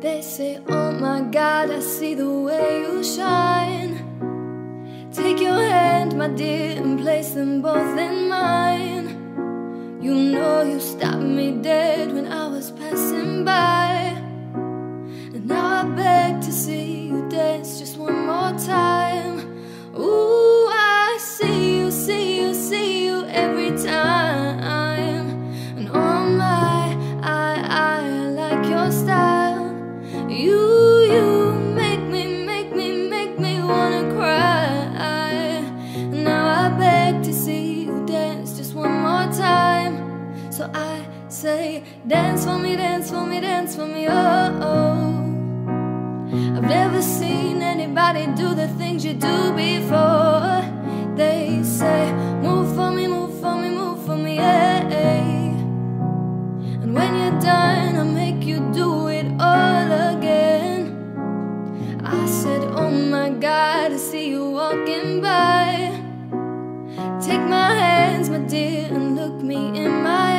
They say, oh my God, I see the way you shine. Take your hand, my dear, and place them both in mine. You know you stopped me dead when I was passing by. And now I beg to see you dance just one more time. Ooh, I see you, see you, see you every time. And oh my, I like your style. You make me wanna cry. Now I beg to see you dance just one more time. So I say, dance for me, dance for me, dance for me, oh, oh. I've never seen anybody do the things you do before. They say, move for me, move for me, move for me, yeah. And when you're done, I'll make you do it all again. I said, oh my God, I see you walking by. Take my hands, my dear, and look me in my